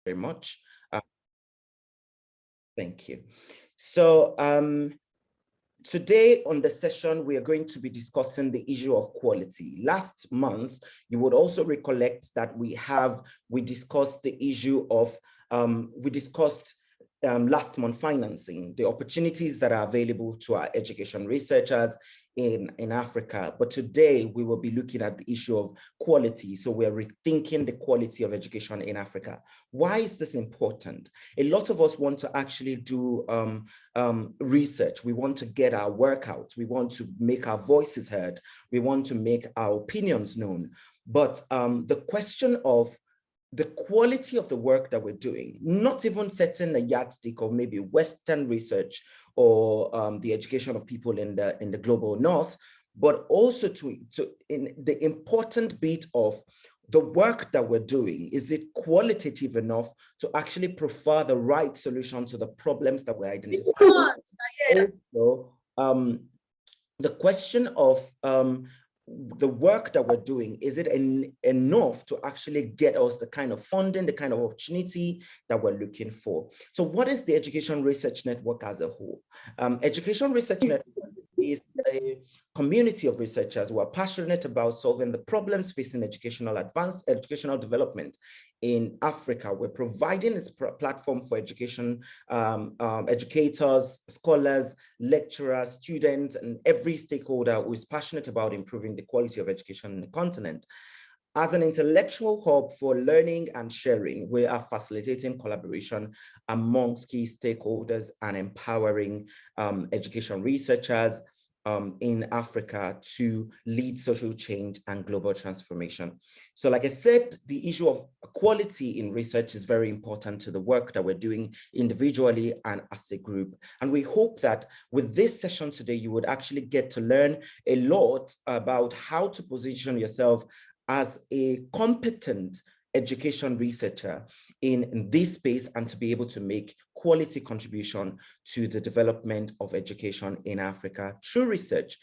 very much. Thank you. So today on the session, we are going to be discussing the issue of quality. Last month, you would also recollect that we discussed the issue of, last month financing, the opportunities that are available to our education researchers in Africa. But today we will be looking at the issue of quality. So we're rethinking the quality of education in Africa. Why is this important? A lot of us want to actually do research. We want to get our work out. We want to make our voices heard. We want to make our opinions known. But the question of the quality of the work that we're doing, not even setting a yardstick of maybe Western research or the education of people in the global North, but also in the important bit of the work that we're doing. Is it qualitative enough to actually provide the right solution to the problems that we're identifying? Also, the question of the work that we're doing, is it enough to actually get us the kind of funding, the kind of opportunity that we're looking for? So what is the Education Research Network as a whole? Education Research Network is a community of researchers who are passionate about solving the problems facing educational development in Africa. We're providing this platform for education, educators, scholars, lecturers, students, and every stakeholder who is passionate about improving the quality of education in the continent. As an intellectual hub for learning and sharing, we are facilitating collaboration amongst key stakeholders and empowering education researchers in Africa to lead social change and global transformation. So like I said, the issue of quality in research is very important to the work that we're doing individually and as a group. And we hope that with this session today, you would actually get to learn a lot about how to position yourself as a competent education researcher in this space and to be able to make quality contribution to the development of education in Africa through research,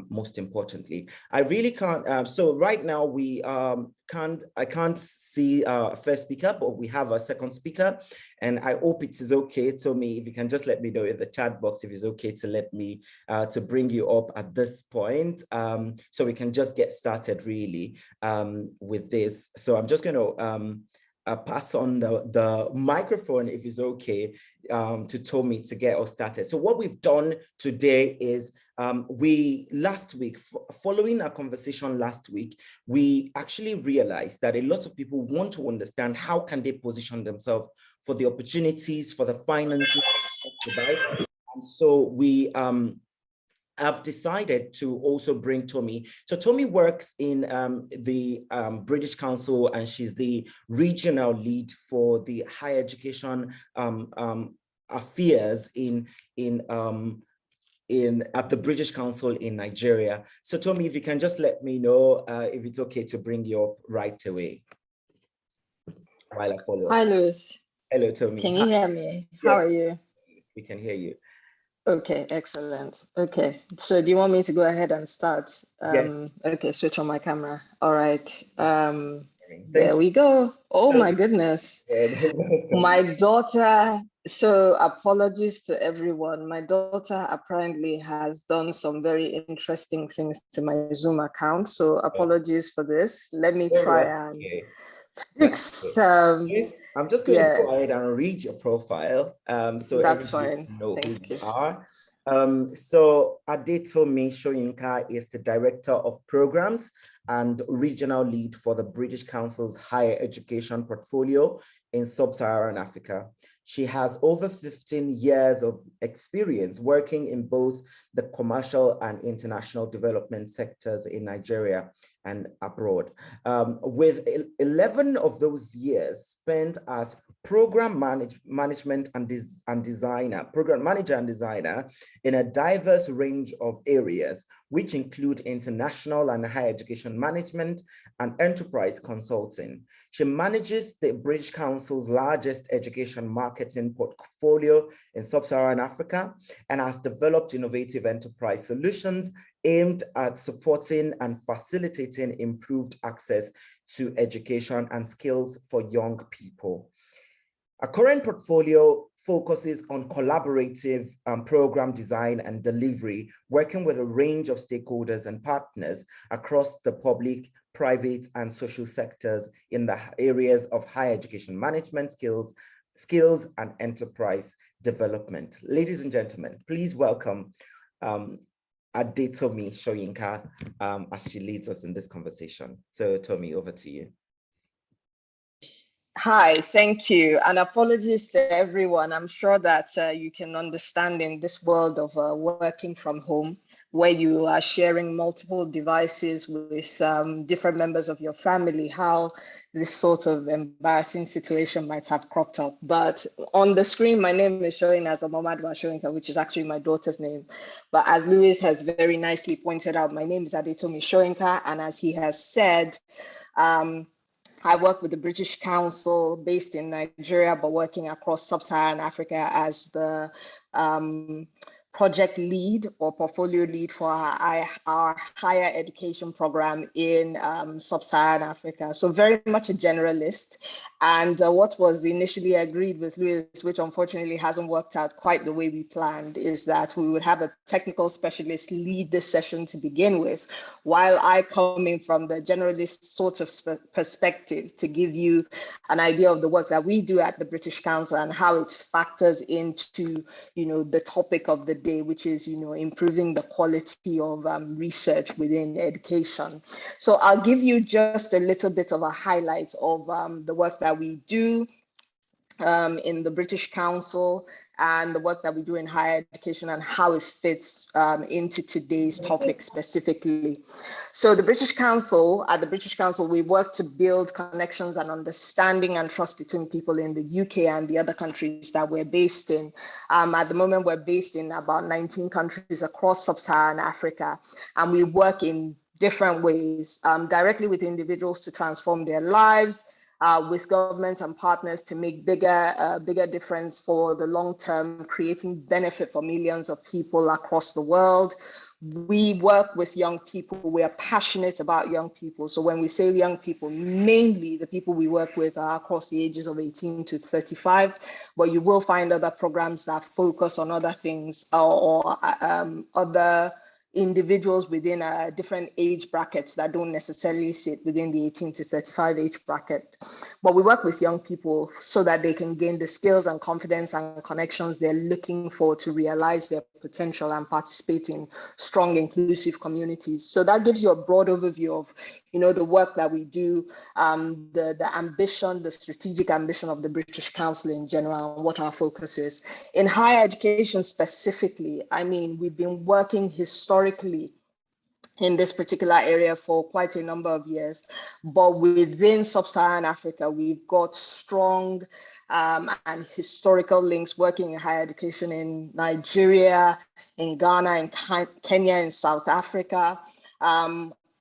most importantly. I really can't, so right now I can't see a first speaker, but we have a second speaker, and I hope it is okay. Tell me if you can just let me know in the chat box if it's okay to let me, to bring you up at this point, so we can just get started really with this. So I'm just going to pass on the microphone, if it's okay, to Tommy to get us started. So what we've done today is last week, following our conversation last week, we actually realized that a lot of people want to understand how can they position themselves for the opportunities, for the finances. And so we I've decided to also bring Tommy. So Tommy works in the British Council, and she's the regional lead for the higher education affairs at the British Council in Nigeria. So Tommy, if you can just let me know if it's okay to bring you up right away while I follow up. Hi, Louis. Hello, Tommy. Can you hear me? Yes, how are you? We can hear you. Okay, excellent. Okay, so do you want me to go ahead and start? Yes. Okay, switch on my camera. All right. There we go. Oh my goodness. My daughter, so apologies to everyone. My daughter apparently has done some very interesting things to my Zoom account. So apologies for this. Let me try and fix. I'm just going to go ahead and read your profile. So that's fine. Know who you are. So Adetomi Soyinka is the Director of Programs and Regional Lead for the British Council's Higher Education Portfolio in Sub-Saharan Africa. She has over 15 years of experience working in both the commercial and international development sectors in Nigeria and abroad, with 11 of those years spent as program management and designer, program manager and designer in a diverse range of areas, which include international and higher education management and enterprise consulting. She manages the British Council's largest education marketing portfolio in Sub-Saharan Africa and has developed innovative enterprise solutions aimed at supporting and facilitating improved access to education and skills for young people. Our current portfolio focuses on collaborative program design and delivery, working with a range of stakeholders and partners across the public, private, and social sectors in the areas of higher education management skills and enterprise development. Ladies and gentlemen, please welcome Adetomi Soyinka as she leads us in this conversation. So Tomi, over to you. Hi, thank you. And apologies to everyone. I'm sure that you can understand in this world of working from home, where you are sharing multiple devices with different members of your family, how this sort of embarrassing situation might have cropped up. But on the screen, my name is showing as Omomadwa Soyinka, which is actually my daughter's name. But as Louis has very nicely pointed out, my name is Adetomi Soyinka. And as he has said, I work with the British Council based in Nigeria, but working across Sub-Saharan Africa as the project lead or portfolio lead for our higher education program in Sub-Saharan Africa. So very much a generalist. And what was initially agreed with Louis, which unfortunately hasn't worked out quite the way we planned, is that we would have a technical specialist lead this session to begin with, while I come in from the generalist sort of perspective to give you an idea of the work that we do at the British Council and how it factors into, the topic of the day, which is, improving the quality of research within education. So I'll give you just a little bit of a highlight of the work that we do in the British Council and the work that we do in higher education and how it fits into today's topic specifically. So at the British Council, we work to build connections and understanding and trust between people in the UK and the other countries that we're based in. At the moment, we're based in about 19 countries across Sub-Saharan Africa, and we work in different ways, directly with individuals to transform their lives, with governments and partners to make bigger difference for the long term, creating benefit for millions of people across the world. We work with young people. We are passionate about young people. So when we say young people, mainly the people we work with are across the ages of 18 to 35, but you will find other programs that focus on other things or other individuals within different age brackets that don't necessarily sit within the 18 to 35 age bracket. But we work with young people so that they can gain the skills and confidence and connections they're looking for to realize their potential and participate in strong, inclusive communities. So that gives you a broad overview of, the work that we do, the ambition, the strategic ambition of the British Council in general, and what our focus is. In higher education specifically, we've been working historically in this particular area for quite a number of years. But within Sub-Saharan Africa, we've got strong and historical links working in higher education in Nigeria, in Ghana, in Kenya, in South Africa.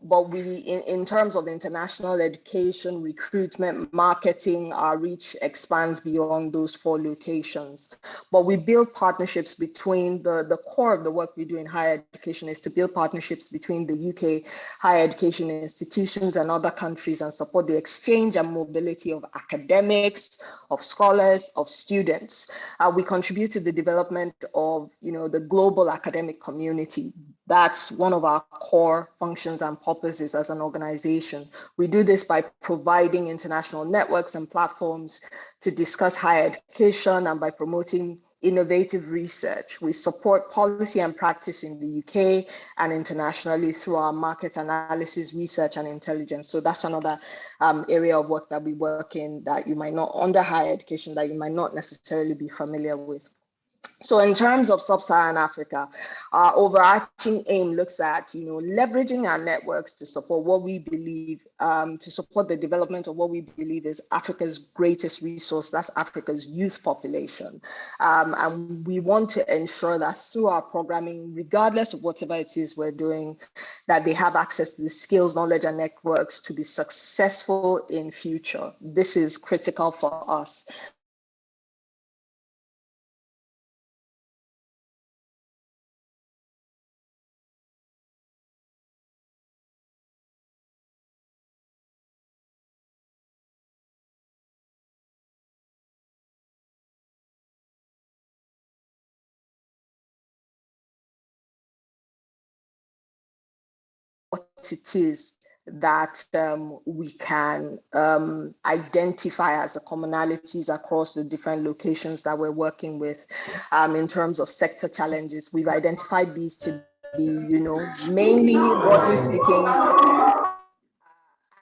But in terms of international education, recruitment, marketing, our reach expands beyond those 4 locations. But we build partnerships between the core of the work we do in higher education is to build partnerships between the UK higher education institutions and other countries and support the exchange and mobility of academics, of scholars, of students. We contribute to the development of, the global academic community. That's one of our core functions and purposes as an organization. We do this by providing international networks and platforms to discuss higher education and by promoting innovative research. We support policy and practice in the UK and internationally through our market analysis, research, and intelligence. So that's another area of work that we work in that you might not, under higher education, that you might not necessarily be familiar with. So in terms of Sub-Saharan Africa, our overarching aim looks at, leveraging our networks to support what we believe, to support the development of what we believe is Africa's greatest resource, that's Africa's youth population. And we want to ensure that through our programming, regardless of whatever it is we're doing, that they have access to the skills, knowledge, and networks to be successful in future. This is critical for us. what it is that we can identify as the commonalities across the different locations that we're working with. In terms of sector challenges, we've identified these to be, mainly, broadly speaking,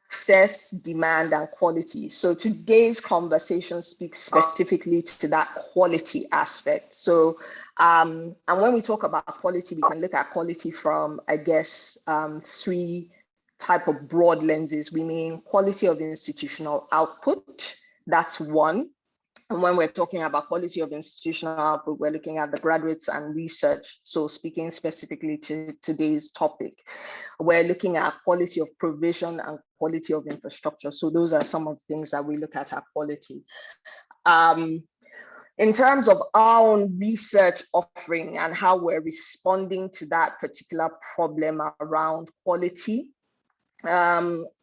access, demand, and quality. So today's conversation speaks specifically to that quality aspect. So, and when we talk about quality, we can look at quality from, I guess, three type of broad lenses. We mean quality of institutional output, that's one. And when we're talking about quality of institutional output, we're looking at the graduates and research. So speaking specifically to today's topic, we're looking at quality of provision and quality of infrastructure. So those are some of the things that we look at quality. In terms of our own research offering and how we're responding to that particular problem around quality,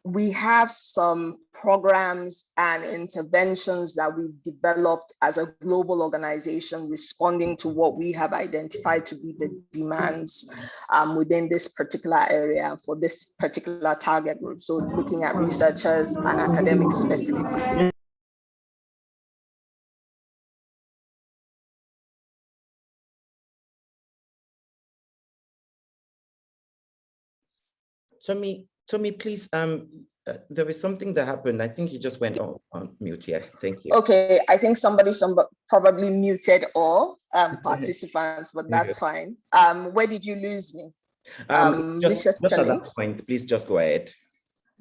we have some programs and interventions that we've developed as a global organization responding to what we have identified to be the demands within this particular area for this particular target group. So looking at researchers and academics specifically. Tommy, please, there was something that happened. I think you just went on mute here. Thank you. Okay, I think somebody probably muted all participants, but that's fine. Where did you lose me? Just at that point, please just go ahead.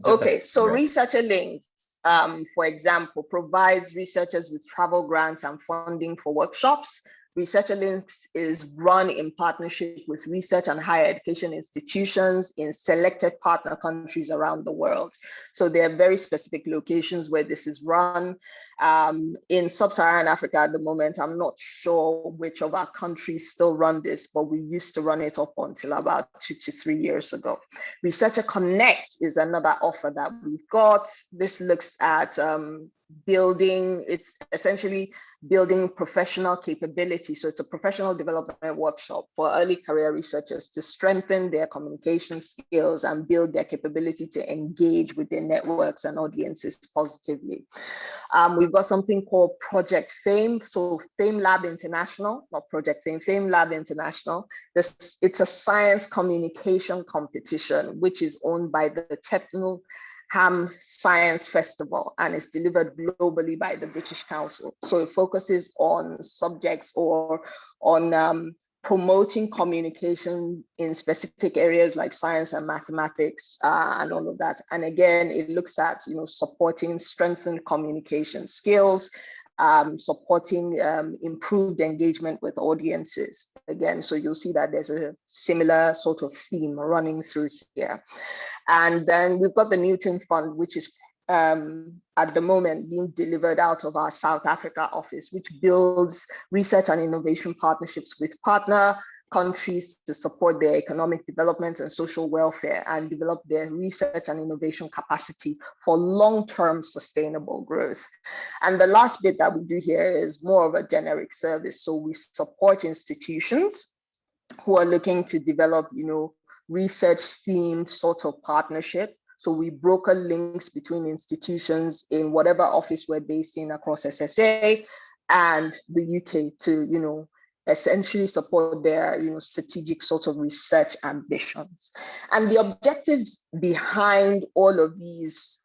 Okay, so Researcher Links, for example, provides researchers with travel grants and funding for workshops. Researcher Links is run in partnership with research and higher education institutions in selected partner countries around the world. So there are very specific locations where this is run. In Sub-Saharan Africa at the moment, I'm not sure which of our countries still run this, but we used to run it up until about 2 to 3 years ago. Researcher Connect is another offer that we've got. This looks at it's essentially building professional capability. So it's a professional development workshop for early career researchers to strengthen their communication skills and build their capability to engage with their networks and audiences positively. We've got something called Project Fame. So Fame Lab International, not Project Fame, Fame Lab International. It's a science communication competition, which is owned by the Cheltenham Science Festival and is delivered globally by the British Council. So it focuses on subjects or on promoting communication in specific areas like science and mathematics and all of that. And again, it looks at supporting strengthened communication skills, supporting improved engagement with audiences. Again, so you'll see that there's a similar sort of theme running through here. And then we've got the Newton Fund, which is at the moment being delivered out of our South Africa office, which builds research and innovation partnerships with partner countries to support their economic development and social welfare and develop their research and innovation capacity for long-term sustainable growth. And the last bit that we do here is more of a generic service. So we support institutions who are looking to develop, research themed sort of partnership. So we broker links between institutions in whatever office we're based in across SSA and the UK to, essentially support their, strategic sort of research ambitions. And the objectives behind all of these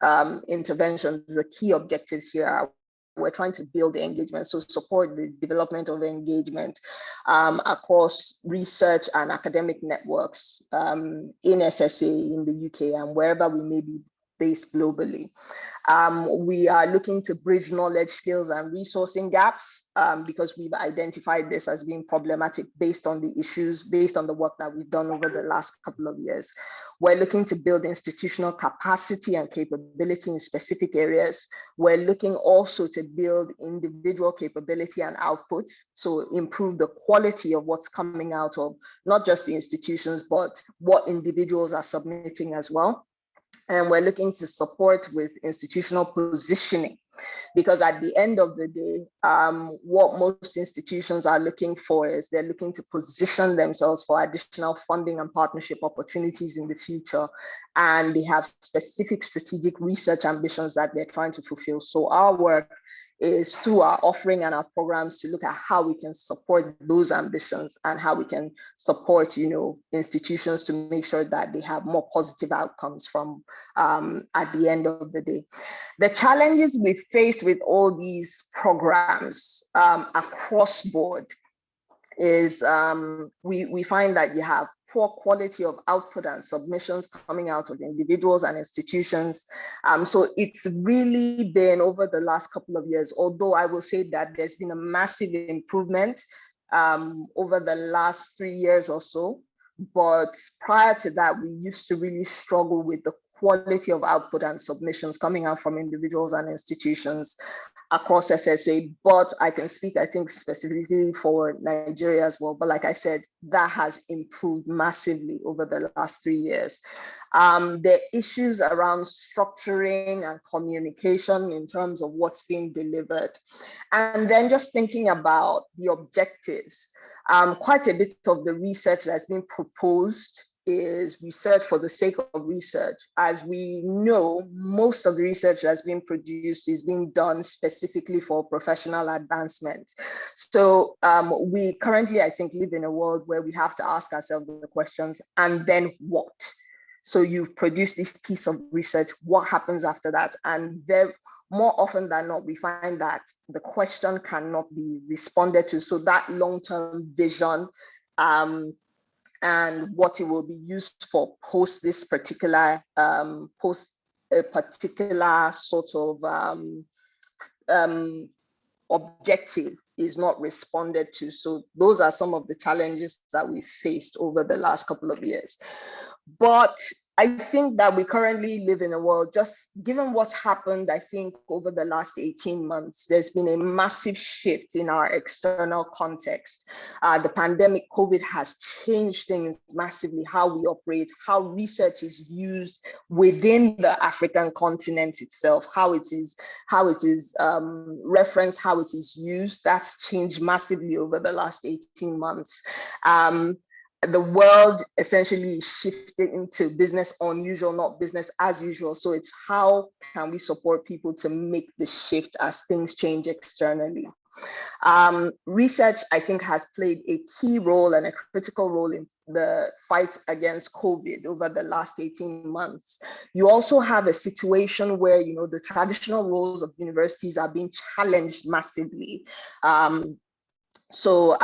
interventions, the key objectives here are we're trying to build the engagement, so support the development of engagement across research and academic networks in SSA, in the UK, and wherever we may be based globally. We are looking to bridge knowledge, skills, and resourcing gaps because we've identified this as being problematic based on the issues, based on the work that we've done over the last couple of years. We're looking to build institutional capacity and capability in specific areas. We're looking also to build individual capability and output, so improve the quality of what's coming out of not just the institutions, but what individuals are submitting as well. And we're looking to support with institutional positioning. Because at the end of the day, what most institutions are looking for is they're looking to position themselves for additional funding and partnership opportunities in the future. And they have specific strategic research ambitions that they're trying to fulfill. So our work is through our offering and our programs to look at how we can support those ambitions and how we can support, institutions to make sure that they have more positive outcomes from at the end of the day. The challenges we face with all these programs across board is we find that you have poor quality of output and submissions coming out of individuals and institutions. So it's really been over the last couple of years, although I will say that there's been a massive improvement over the last 3 years or so. But prior to that, we used to really struggle with the quality of output and submissions coming out from individuals and institutions across SSA. But I can speak, I think, specifically for Nigeria as well. But like I said, that has improved massively over the last 3 years. The issues around structuring and communication in terms of what's being delivered. And then just thinking about the objectives. Quite a bit of the research that's been proposed is research for the sake of research. As we know, most of the research that's been produced is being done specifically for professional advancement. So we currently, I think, live in a world where we have to ask ourselves the questions, and then what? So you've produced this piece of research, what happens after that? And more often than not, we find that the question cannot be responded to. So that long-term vision and what it will be used for post this particular, post a particular sort of objective is not responded to. So those are some of the challenges that we faced over the last couple of years. But I think that we currently live in a world, just given what's happened, I think over the last 18 months, there's been a massive shift in our external context. The pandemic, COVID has changed things massively, how we operate, how research is used within the African continent itself, how it is referenced, how it is used. That's changed massively over the last 18 months. The world essentially is shifting into business unusual, not business as usual. So it's how can we support people to make the shift as things change externally. Research, I think, has played a key role and a critical role in the fight against COVID over the last 18 months. You also have a situation where, the traditional roles of universities are being challenged massively. So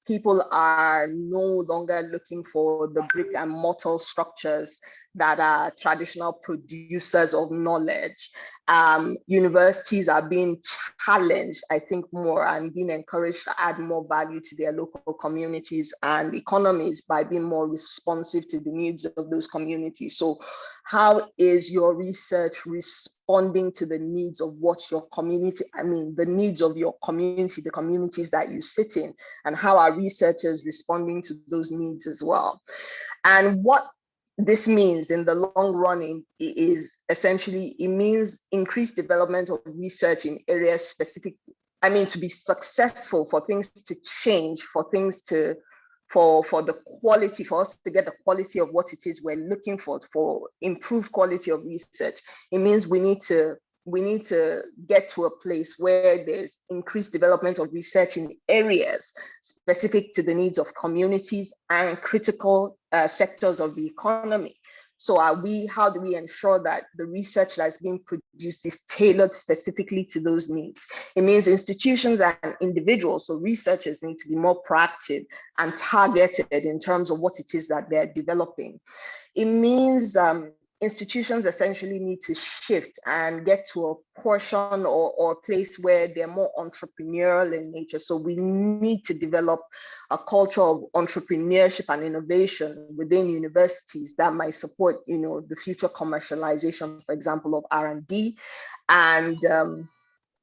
people are no longer looking for the brick and mortar structures that are traditional producers of knowledge. Universities are being challenged, I think, more and being encouraged to add more value to their local communities and economies by being more responsive to the needs of those communities. So how is your research responding to the needs of what your community, the needs of your community, the communities that you sit in, and how are researchers responding to those needs as well? And what this means in the long run is essentially, it means increased development of research in areas specific, to be successful, for things to change, for things to, for the quality, for us to get the quality of what it is we're looking for improved quality of research. It means we need to get to a place where there's increased development of research in areas specific to the needs of communities and critical sectors of the economy. So how do we ensure that the research that's being produced is tailored specifically to those needs? It means institutions and individuals, so researchers, need to be more proactive and targeted in terms of what it is that they're developing. It means institutions essentially need to shift and get to a portion or a place where they're more entrepreneurial in nature. So we need to develop a culture of entrepreneurship and innovation within universities that might support, the future commercialization, for example, of R&D, and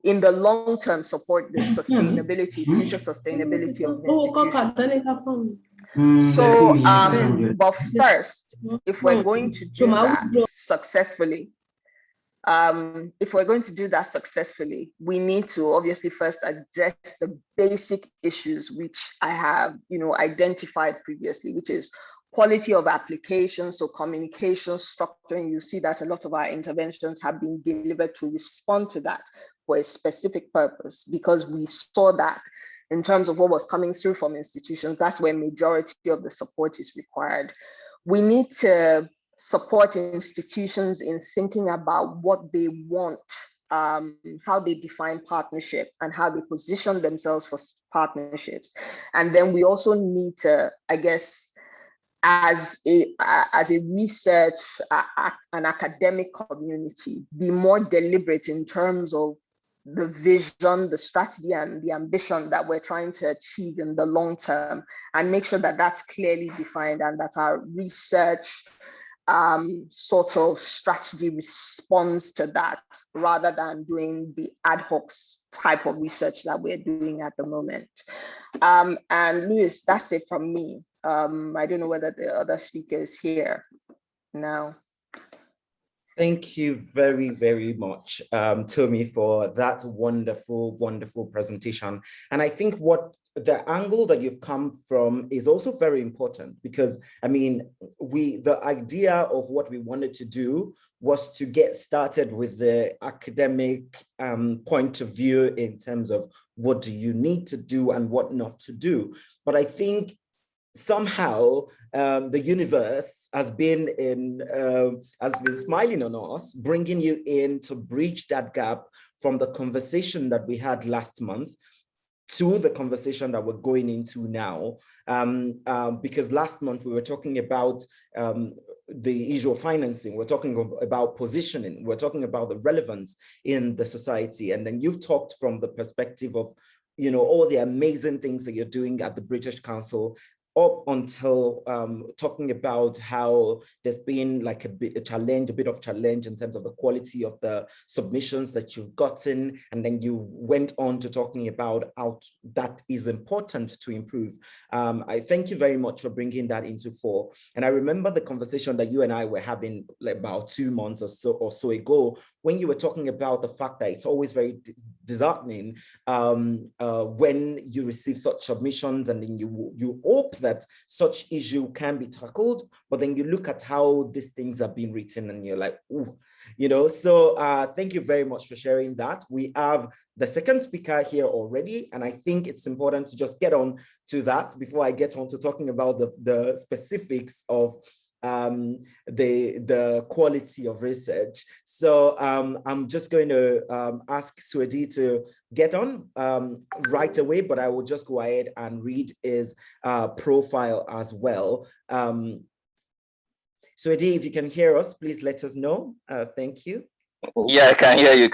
in the long term support the sustainability, future sustainability of institutions. So, but first, if we're going to do that successfully, if we're going to do that successfully, we need to obviously first address the basic issues which I have, identified previously, which is quality of application, so communication, structuring. You see that a lot of our interventions have been delivered to respond to that for a specific purpose, because we saw that in terms of what was coming through from institutions, that's where majority of the support is required. We need to support institutions in thinking about what they want, how they define partnership and how they position themselves for partnerships. And then we also need to, I guess, as a research, an academic community, be more deliberate in terms of the vision, the strategy, and the ambition that we're trying to achieve in the long term, and make sure that that's clearly defined and that our research sort of strategy responds to that, rather than doing the ad hoc type of research that we're doing at the moment. And Louis, that's it from me. I don't know whether the other speakers here now. Thank you very, very much, Tommy, for that wonderful, wonderful presentation. And I think what the angle that you've come from is also very important, because I mean, the idea of what we wanted to do was to get started with the academic point of view in terms of what do you need to do and what not to do. But I think somehow the universe has been smiling on us, bringing you in to bridge that gap from the conversation that we had last month to the conversation that we're going into now, because last month we were talking about the issue of financing, we're talking about positioning, we're talking about the relevance in the society, and then you've talked from the perspective of all the amazing things that you're doing at the British Council, up until talking about how there's been like a bit of challenge in terms of the quality of the submissions that you've gotten. And then you went on to talking about how that is important to improve. I thank you very much for bringing that into fore. And I remember the conversation that you and I were having like about 2 months or so ago, when you were talking about the fact that it's always very disheartening when you receive such submissions, and then you hope that such issue can be tackled, but then you look at how these things have been written and you're like, ooh, so thank you very much for sharing that. We have the second speaker here already, and I think it's important to just get on to that before I get on to talking about the specifics of the quality of research. So I'm just going to ask Swedi to get on right away, but I will just go ahead and read his profile as well. Swedi, if you can hear us, please let us know. Thank you. Yeah, I can hear you.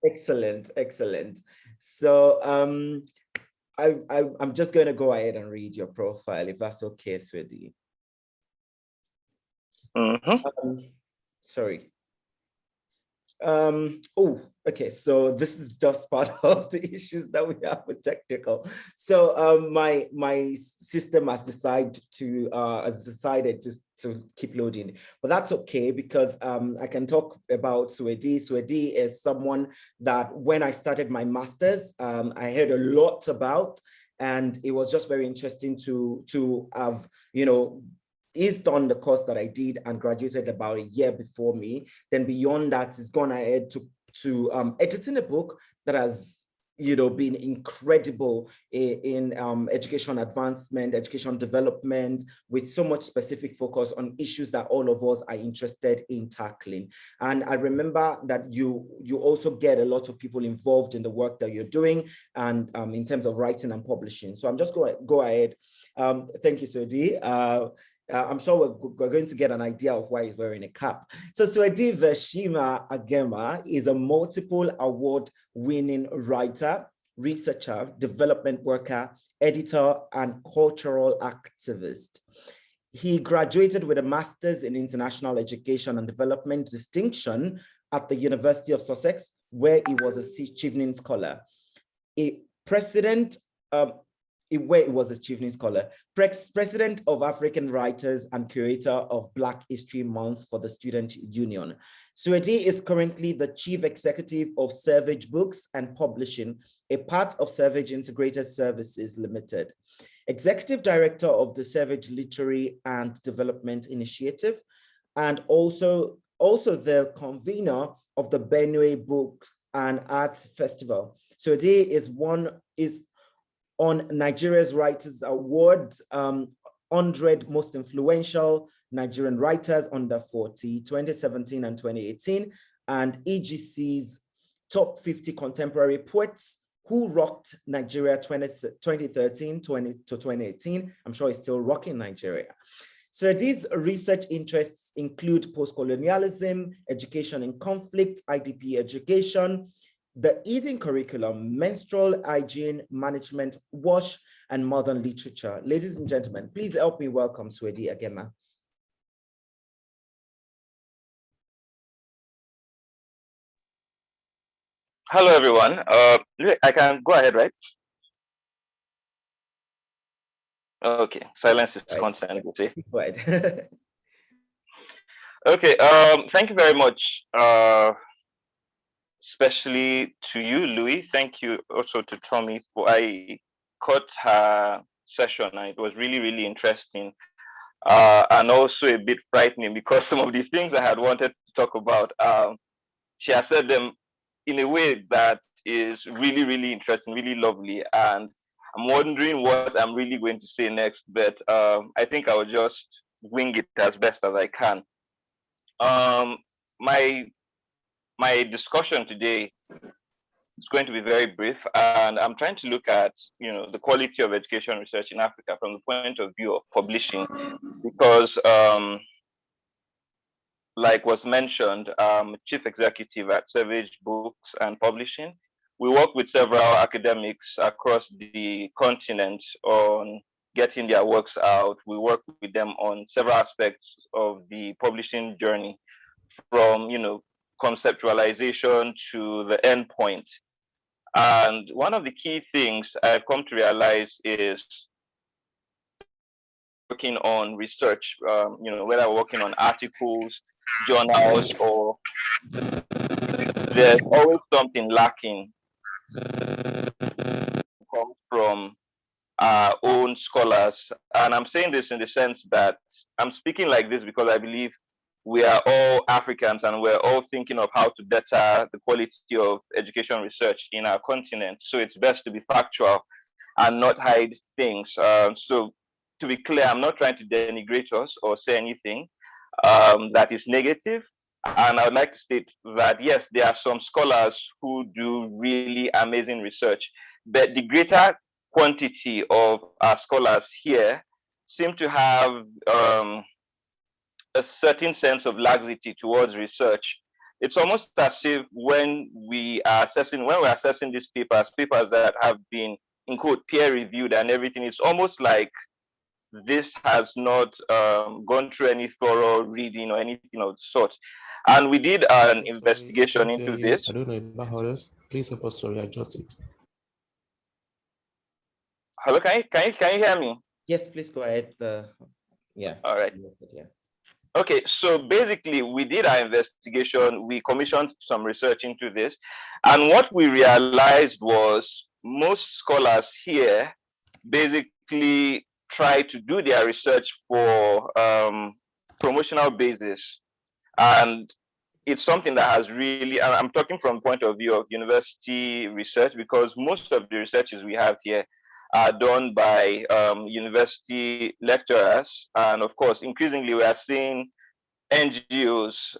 Excellent, excellent. So I'm just going to go ahead and read your profile, if that's okay, Swedi. Sorry. Oh, okay. So this is just part of the issues that we have with technical. So my system has decided to keep loading, but that's okay, because I can talk about Swedi. Swedi is someone that when I started my master's, I heard a lot about, and it was just very interesting to have, he's done the course that I did and graduated about a year before me. Then beyond that, he's gone ahead to editing a book that has, been incredible in education advancement, education development, with so much specific focus on issues that all of us are interested in tackling. And I remember that you also get a lot of people involved in the work that you're doing, and in terms of writing and publishing. So I'm just going to go ahead. Thank you, Swedi. I'm sure we're going to get an idea of why he's wearing a cap. So Swedi Veshima Agema is a multiple award-winning writer, researcher, development worker, editor, and cultural activist. He graduated with a master's in international education and development distinction at the University of Sussex, where he was a Chevening Scholar. A president where it was a Chevening Scholar, president of African Writers and curator of Black History Month for the Student Union. Suedi is currently the chief executive of Savage Books and Publishing, a part of Savage Integrated Services Limited, executive director of the Savage Literary and Development Initiative, and also the convener of the Benue Book and Arts Festival. Suedi is on Nigeria's Writers Award, 100 Most Influential Nigerian Writers Under 40, 2017 and 2018, and EGC's Top 50 Contemporary Poets Who Rocked Nigeria 2013 to 2018. I'm sure he's still rocking Nigeria. So these research interests include post-colonialism, education in conflict, IDP education, the eating curriculum, menstrual hygiene management, WASH, and modern literature. Ladies and gentlemen, please help me welcome Suedi again, ma'am. Hello, everyone. I can go ahead, right? Okay, silence is consent. Go ahead. Okay, thank you very much. Especially to you, Louis. Thank you also to Tommy. I caught her session and it was really, really interesting. And also a bit frightening because some of the things I had wanted to talk about, she has said them in a way that is really, really interesting, really lovely. And I'm wondering what I'm really going to say next, but I think I will just wing it as best as I can. My discussion today is going to be very brief, and I'm trying to look at the quality of education research in Africa from the point of view of publishing, because like was mentioned, chief executive at Savage Books and Publishing. We work with several academics across the continent on getting their works out. We work with them on several aspects of the publishing journey, from conceptualization to the end point. And one of the key things I've come to realize is working on research, whether working on articles, journals, or there's always something lacking. It comes from our own scholars. And I'm saying this in the sense that I'm speaking like this because I believe we are all Africans and we're all thinking of how to better the quality of education research in our continent. So it's best to be factual and not hide things. So to be clear, I'm not trying to denigrate us or say anything that is negative. And I would like to state that, yes, there are some scholars who do really amazing research, but the greater quantity of our scholars here seem to have a certain sense of laxity towards research. It's almost as if when we're assessing these papers that have been, in quote, peer reviewed and everything, it's almost like this has not gone through any thorough reading or anything of the sort. And we did an investigation into this. I don't know about others. Please help us to readjust it. Hello, can you hear me? Yes, please go ahead. Yeah. All right. Yeah. Okay, so basically we did our investigation, we commissioned some research into this, and what we realized was most scholars here basically try to do their research for promotional basis. And it's something that has really, and I'm talking from the point of view of university research, because most of the researches we have here are done by university lecturers. And of course, increasingly, we are seeing NGOs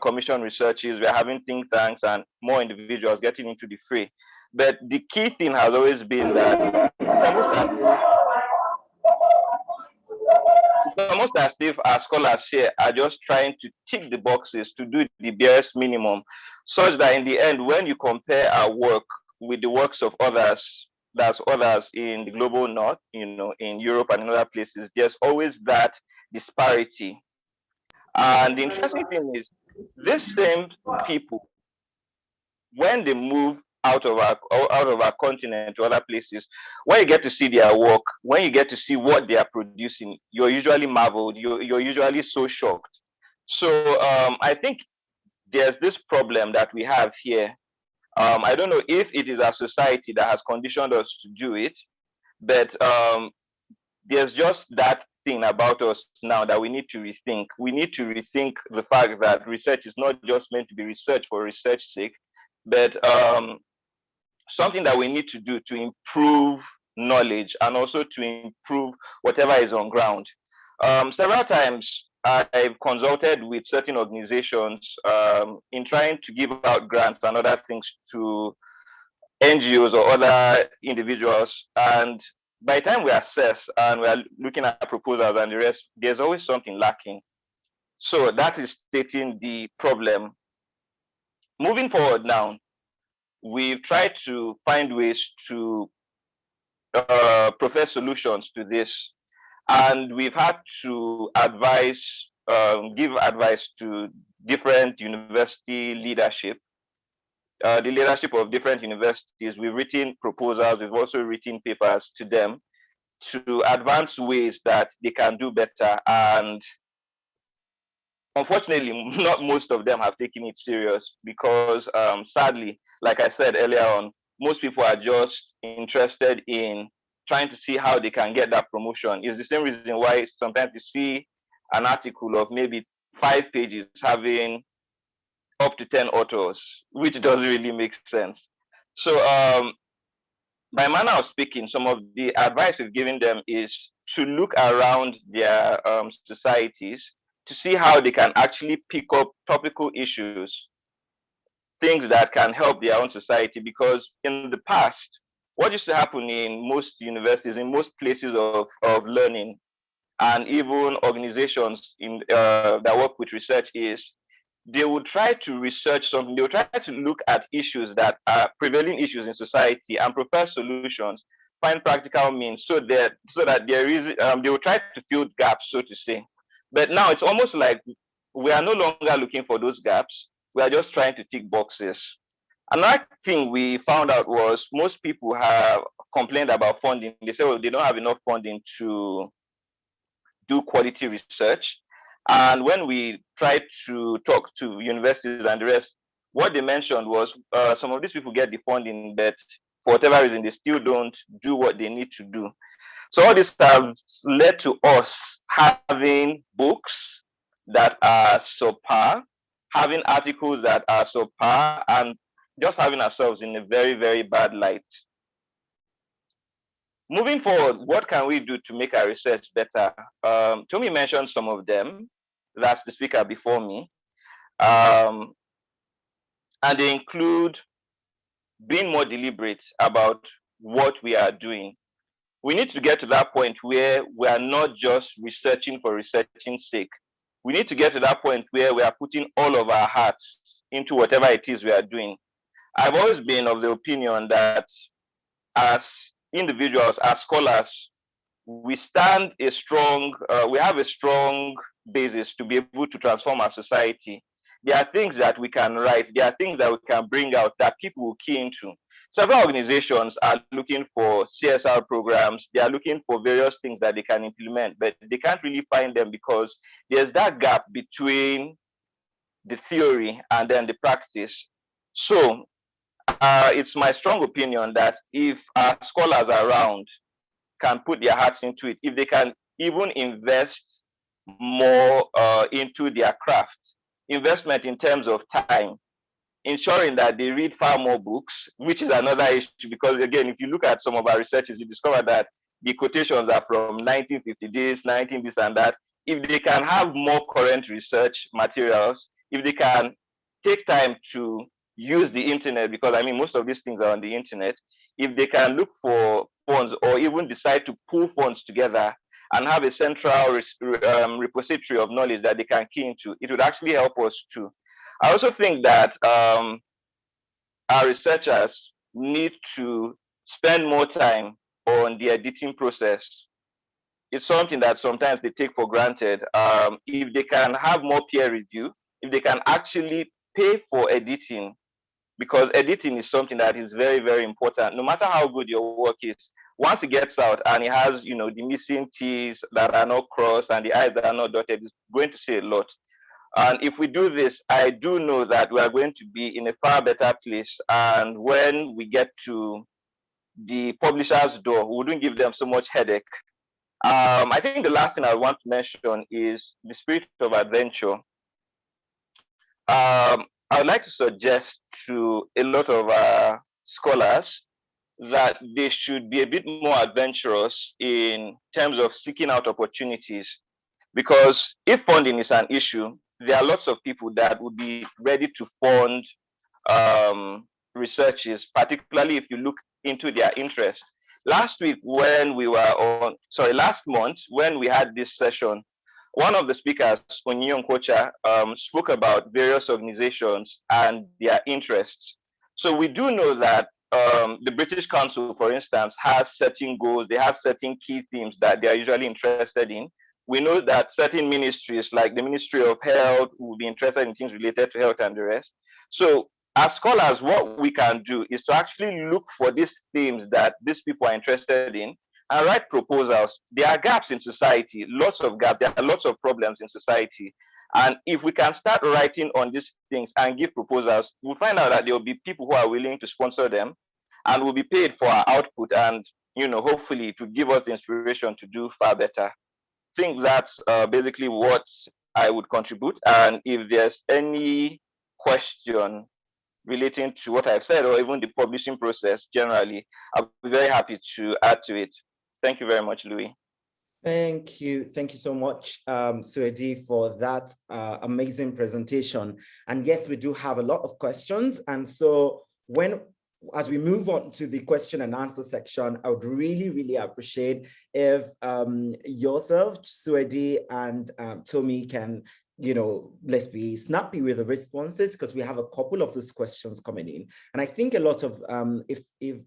commission researches, we're having think tanks and more individuals getting into the fray. But the key thing has always been that it's almost as if our scholars here are just trying to tick the boxes to do the barest minimum, such that in the end, when you compare our work with the works of others, that's others in the global north, in Europe and in other places, there's always that disparity. And the interesting thing is, these same people, when they move out of our continent to other places, when you get to see their work, when you get to see what they are producing, you're usually marveled. You're usually so shocked. So I think there's this problem that we have here. I don't know if it is our society that has conditioned us to do it, but there's just that thing about us now that we need to rethink. We need to rethink the fact that research is not just meant to be research for research's sake, but something that we need to do to improve knowledge and also to improve whatever is on ground. Several times I've consulted with certain organizations in trying to give out grants and other things to NGOs or other individuals. And by the time we assess and we are looking at proposals and the rest, there's always something lacking. So that is stating the problem. Moving forward now, we've tried to find ways to profess solutions to this. And we've had to give advice to different university leadership, the leadership of different universities. We've written proposals, we've also written papers to them to advance ways that they can do better. And unfortunately, not most of them have taken it serious because sadly, like I said earlier on, most people are just interested in trying to see how they can get that promotion. It's the same reason why sometimes you see an article of maybe 5 pages having up to 10 authors, which doesn't really make sense. So by manner of speaking, some of the advice we've given them is to look around their societies to see how they can actually pick up topical issues, things that can help their own society. Because in the past, what used to happen in most universities, in most places of learning, and even organizations that work with research is they would try to research something, they would try to look at issues that are prevailing issues in society and propose solutions, find practical means so that there is, they will try to fill gaps, so to say. But now it's almost like we are no longer looking for those gaps, we are just trying to tick boxes. Another thing we found out was most people have complained about funding. They say, well, they don't have enough funding to do quality research. And when we tried to talk to universities and the rest, what they mentioned was some of these people get the funding, but for whatever reason, they still don't do what they need to do. So all this has led to us having books that are subpar, having articles that are subpar, and just having ourselves in a very, very bad light. Moving forward, what can we do to make our research better? Tomi mentioned some of them. That's the speaker before me. And they include being more deliberate about what we are doing. We need to get to that point where we are not just researching for researching's sake. We need to get to that point where we are putting all of our hearts into whatever it is we are doing. I've always been of the opinion that as individuals, as scholars, we have a strong basis to be able to transform our society. There are things that we can write, there are things that we can bring out that people will key into. Several organizations are looking for CSR programs, they are looking for various things that they can implement, but they can't really find them because there's that gap between the theory and then the practice. So it's my strong opinion that if our scholars around can put their hearts into it, if they can even invest more into their craft, investment in terms of time, ensuring that they read far more books, which is another issue, because again, if you look at some of our researches, you discover that the quotations are from 1950 this, 19 this and that. If they can have more current research materials, if they can take time to use the internet, because I mean, most of these things are on the internet, if they can look for funds or even decide to pull funds together and have a central repository of knowledge that they can key into, it would actually help us too. I also think that our researchers need to spend more time on the editing process. It's something that sometimes they take for granted. If they can have more peer review, if they can actually pay for editing, because editing is something that is very, very important. No matter how good your work is, once it gets out and it has, the missing T's that are not crossed and the I's that are not dotted, it's going to say a lot. And if we do this, I do know that we are going to be in a far better place. And when we get to the publisher's door, we wouldn't give them so much headache. I think the last thing I want to mention is the spirit of adventure. I would like to suggest to a lot of scholars that they should be a bit more adventurous in terms of seeking out opportunities. Because if funding is an issue, there are lots of people that would be ready to fund researches, particularly if you look into their interest. Last month, when we had this session, one of the speakers, Onyion Kocha, spoke about various organizations and their interests. So we do know that the British Council, for instance, has certain goals, they have certain key themes that they are usually interested in. We know that certain ministries, like the Ministry of Health, will be interested in things related to health and the rest. So as scholars, what we can do is to actually look for these themes that these people are interested in and write proposals. There are gaps in society, lots of gaps, there are lots of problems in society. And if we can start writing on these things and give proposals, we'll find out that there will be people who are willing to sponsor them and will be paid for our output, and hopefully to give us the inspiration to do far better. I think that's basically what I would contribute. And if there's any question relating to what I've said, or even the publishing process generally, I'll be very happy to add to it. Thank you very much, Louis. Thank you so much, Suedi, for that amazing presentation. And yes, we do have a lot of questions. And so as we move on to the question and answer section, I would really, really appreciate if yourself, Suedi, and Tommy can, let's be snappy with the responses, because we have a couple of these questions coming in. And I think a lot of, if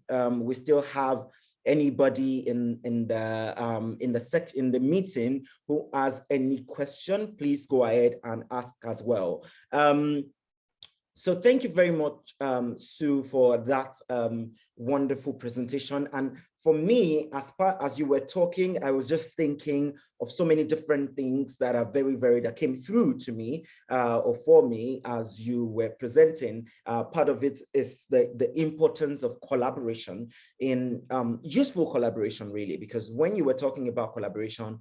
we still have anybody in the meeting who has any question, please go ahead and ask as well. So thank you very much, Sue, for that wonderful presentation. And for me, as you were talking, I was just thinking of so many different things that are that came through to me or for me as you were presenting. Part of it is the importance of collaboration, in useful collaboration, really, because when you were talking about collaboration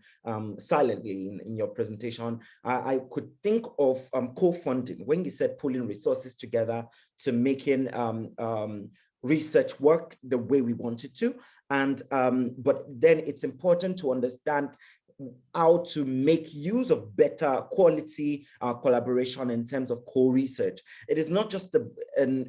silently in your presentation, I could think of co-funding when you said pulling resources together to making research work the way we want it to. And but then it's important to understand how to make use of better quality collaboration in terms of co-research. It is not just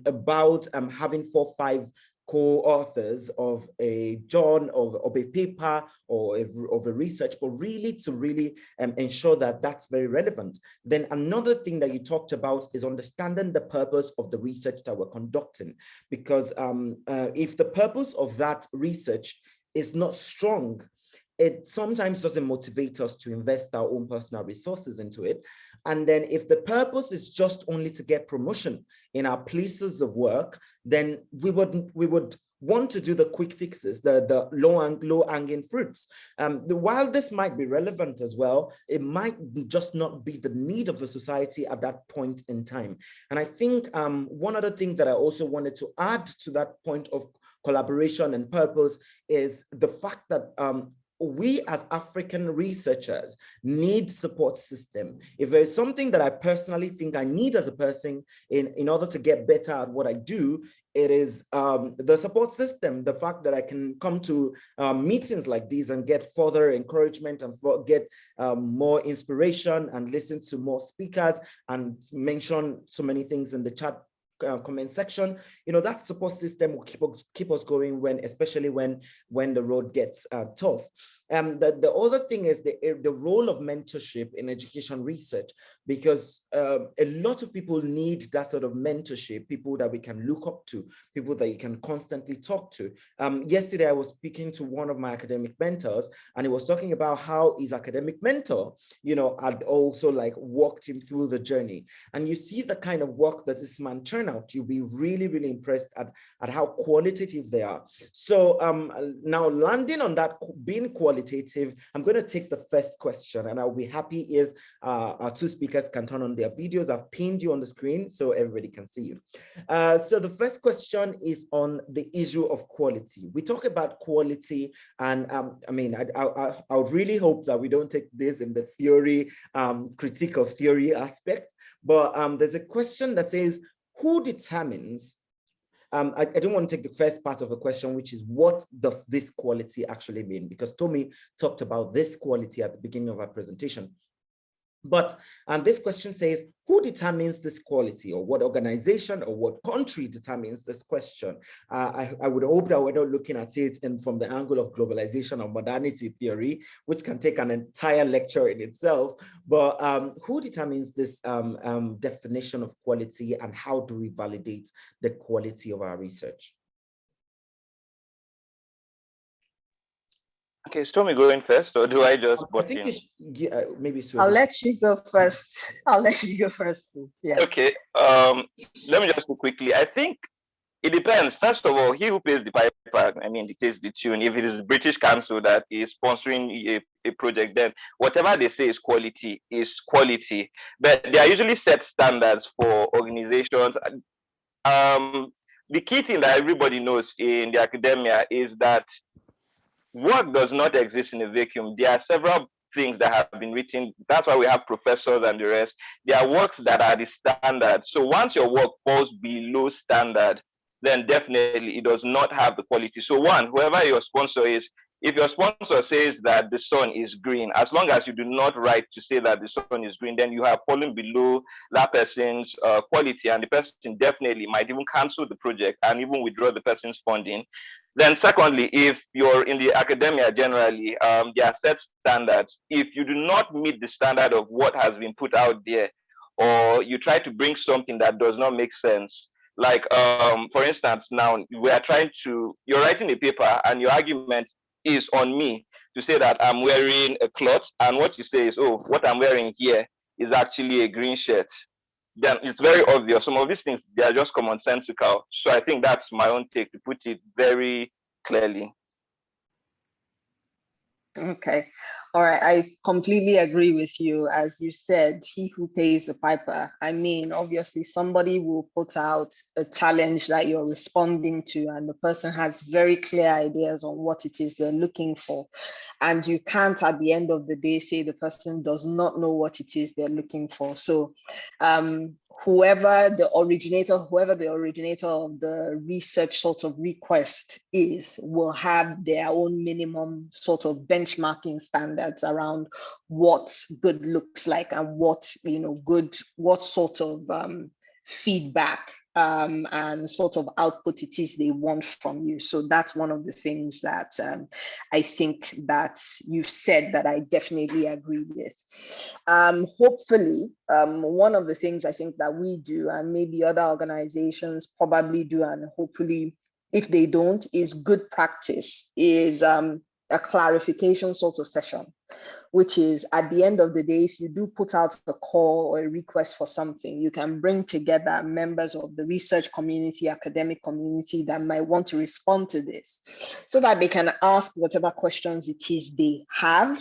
about having 4 or 5 co-authors of a of a paper or of a research, but really to ensure that that's very relevant. Then another thing that you talked about is understanding the purpose of the research that we're conducting, because if the purpose of that research is not strong, it sometimes doesn't motivate us to invest our own personal resources into it. And then if the purpose is just only to get promotion in our places of work, then we would want to do the quick fixes, the low hanging fruits. While this might be relevant as well, it might just not be the need of the society at that point in time. And I think one other thing that I also wanted to add to that point of collaboration and purpose is the fact that we as African researchers need support system. If there's something that I personally think I need as a person in order to get better at what I do, it is the support system, the fact that I can come to meetings like these and get further encouragement and get more inspiration and listen to more speakers and mention so many things in the chat comment section. That support system will keep us going especially when the road gets tough. The other thing is the role of mentorship in education research, because a lot of people need that sort of mentorship, people that we can look up to, people that you can constantly talk to. Yesterday, I was speaking to one of my academic mentors, and he was talking about how his academic mentor, had also walked him through the journey. And you see the kind of work that this man churned turnout. You'll be really, really impressed at how qualitative they are. So now landing on that being qualitative, I'm going to take the first question, and I'll be happy if our two speakers can turn on their videos. I've pinned you on the screen so everybody can see you. So the first question is on the issue of quality. We talk about quality, and I mean, I would really hope that we don't take this in the theory, critique of theory aspect, but there's a question that says, who determines, I don't want to take the first part of the question, which is what does this quality actually mean? Because Tommy talked about this quality at the beginning of our presentation. But this question says, who determines this quality, or what organization or what country determines this question? I would hope that we're not looking at it from the angle of globalization or modernity theory, which can take an entire lecture in itself. But who determines this definition of quality, and how do we validate the quality of our research? Okay, is Tommy going first, or do I just I think maybe so. I'll let you go first. I'll let you go first. Yeah. Okay. Let me just go quickly. I think it depends. First of all, he who pays the piper, I mean, dictates the tune. If it is British Council that is sponsoring a project, then whatever they say is quality is quality. But there are usually set standards for organizations. The key thing that everybody knows in the academia is that work does not exist in a vacuum. There are several things that have been written. That's why we have professors and the rest. There are works that are the standard. So once your work falls below standard, then definitely it does not have the quality. So one, whoever your sponsor is, if your sponsor says that the sun is green, as long as you do not write to say that the sun is green, then you have fallen below that person's quality, and the person definitely might even cancel the project and even withdraw the person's funding. Then secondly, if you're in the academia generally, there are set standards. If you do not meet the standard of what has been put out there, or you try to bring something that does not make sense, like for instance, now you're writing a paper and your argument is on me to say that I'm wearing a cloth, and what you say is, oh, what I'm wearing here is actually a green shirt. Then it's very obvious. Some of these things, they are just commonsensical. So I think that's my own take, to put it very clearly. Okay. All right. I completely agree with you. As you said, he who pays the piper. I mean, obviously, somebody will put out a challenge that you're responding to, and the person has very clear ideas on what it is they're looking for. And you can't, at the end of the day, say the person does not know what it is they're looking for. So whoever the originator of the research sort of request is, will have their own minimum sort of benchmarking standards around what good looks like, and what sort of feedback and sort of output it is they want from you. So that's one of the things that I think that you've said that I definitely agree with. Hopefully, one of the things I think that we do, and maybe other organizations probably do, and hopefully if they don't, is good practice, is a clarification sort of session, which is, at the end of the day, if you do put out a call or a request for something, you can bring together members of the research community, academic community that might want to respond to this, so that they can ask whatever questions it is they have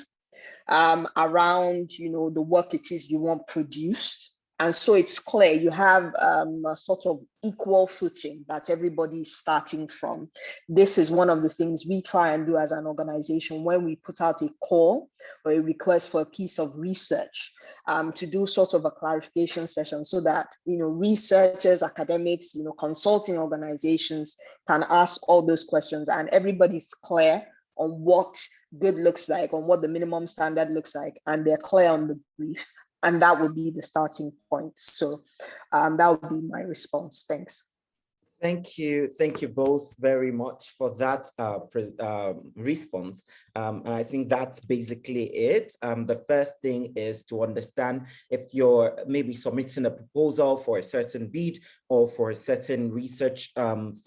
around, the work it is you want produced. And so it's clear you have a sort of equal footing that everybody is starting from. This is one of the things we try and do as an organization when we put out a call or a request for a piece of research, to do sort of a clarification session, so that researchers, academics, consulting organizations can ask all those questions, and everybody's clear on what good looks like, on what the minimum standard looks like, and they're clear on the brief. And that would be the starting point. So that would be my response. Thanks. Thank you both very much for that response. And I think that's basically it. The first thing is to understand, if you're maybe submitting a proposal for a certain bid, or for a certain research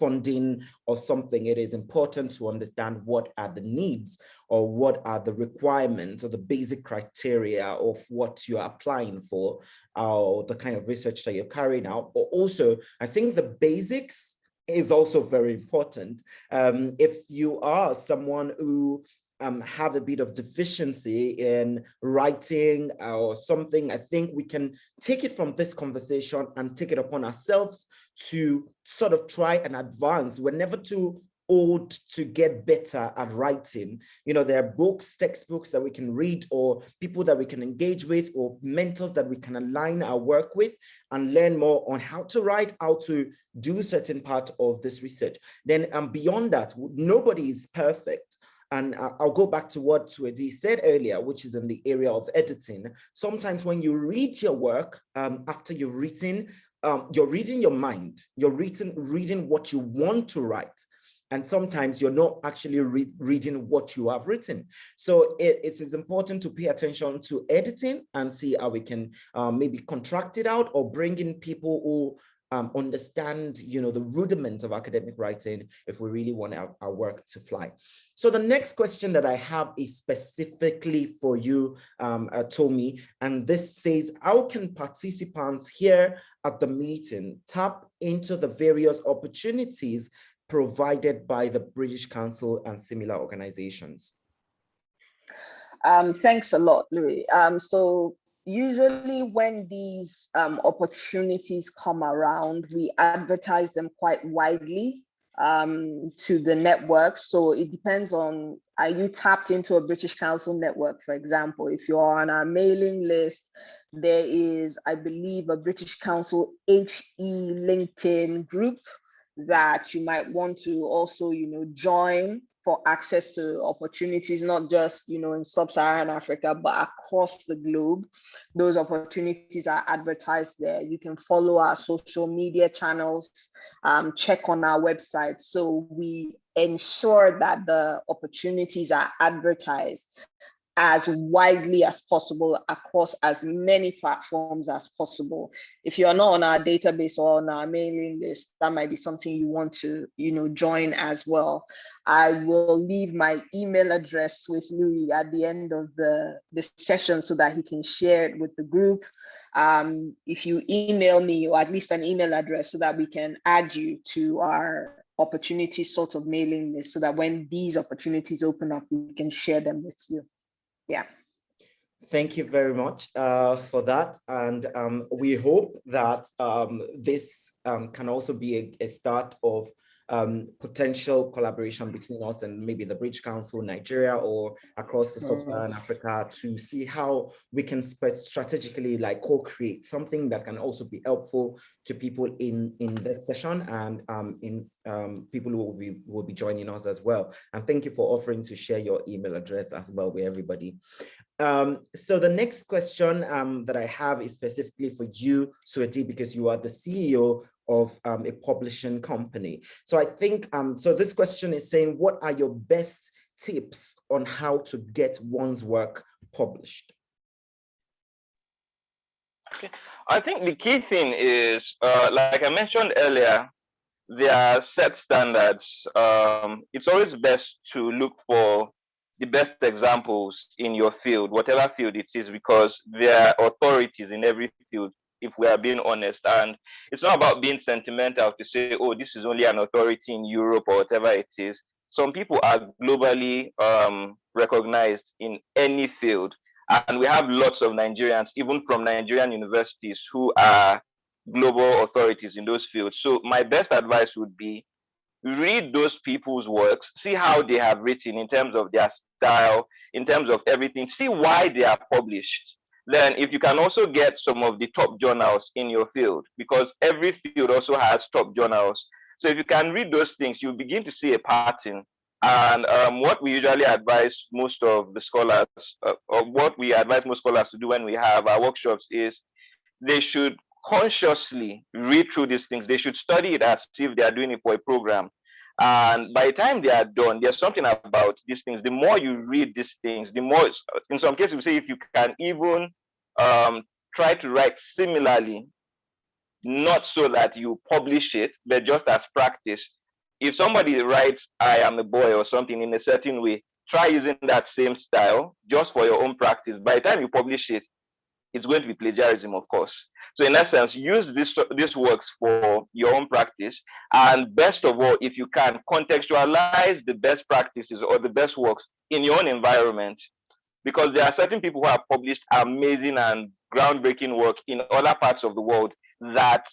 funding or something, it is important to understand what are the needs or what are the requirements or the basic criteria of what you're applying for, or the kind of research that you're carrying out. But also, I think the basics is also very important. If you are someone who have a bit of deficiency in writing or something, I think we can take it from this conversation and take it upon ourselves to sort of try and advance. We're never too old to get better at writing. You know, there are books, textbooks that we can read, or people that we can engage with, or mentors that we can align our work with and learn more on how to write, how to do certain part of this research. Then beyond that, nobody is perfect. And I'll go back to what Swedi said earlier, which is in the area of editing. Sometimes when you read your work, after you've written, you're reading your mind, you're reading what you want to write. And sometimes you're not actually reading what you have written. So it is important to pay attention to editing and see how we can maybe contract it out or bring in people who understand, you know, the rudiments of academic writing if we really want our work to fly. So the next question that I have is specifically for you, Tomi, and this says, how can participants here at the meeting tap into the various opportunities provided by the British Council and similar organizations? Thanks a lot, Louis. So usually when these opportunities come around, we advertise them quite widely to the network. So it depends on, are you tapped into a British Council network, for example? If you're on our mailing list, there is, I believe, a British Council HE LinkedIn group that you might want to also, you know, join for access to opportunities, not just, you know, in Sub-Saharan Africa, but across the globe. Those opportunities are advertised there. You can follow our social media channels, check on our website. So we ensure that the opportunities are advertised as widely as possible across as many platforms as possible. If you're not on our database or on our mailing list, that might be something you want to, you know, join as well. I will leave my email address with Louis at the end of this session so that he can share it with the group. If you email me, or at least an email address, so that we can add you to our opportunity sort of mailing list, so that when these opportunities open up, we can share them with you. Yeah. Thank you very much for that. And we hope that this can also be a start of potential collaboration between us and maybe the British Council, Nigeria, or across the Sub-Saharan Africa, to see how we can strategically like co-create something that can also be helpful to people in this session and in people who will be joining us as well. And thank you for offering to share your email address as well with everybody. So the next question that I have is specifically for you, Swedi, because you are the CEO of a publishing company. So I think, so this question is saying, what are your best tips on how to get one's work published? Okay. I think the key thing is, like I mentioned earlier, there are set standards. It's always best to look for the best examples in your field, whatever field it is, because there are authorities in every field, if we are being honest. And it's not about being sentimental to say, oh, this is only an authority in Europe or whatever it is. Some people are globally recognized in any field. And we have lots of Nigerians, even from Nigerian universities, who are global authorities in those fields. So my best advice would be, read those people's works, see how they have written in terms of their style, in terms of everything, see why they are published. Then if you can also get some of the top journals in your field, because every field also has top journals. So if you can read those things, you'll begin to see a pattern. And what we usually advise most of the scholars, or what we advise most scholars to do when we have our workshops, is they should consciously read through these things. They should study it as if they are doing it for a program. And by the time they are done, there's something about these things. The more you read these things, the more, in some cases, we say if you can even try to write similarly, not so that you publish it, but just as practice. If somebody writes, I am a boy or something in a certain way, try using that same style just for your own practice. By the time you publish it, it's going to be plagiarism, of course. So in essence, use this works for your own practice. And best of all, if you can, contextualize the best practices or the best works in your own environment, because there are certain people who have published amazing and groundbreaking work in other parts of the world that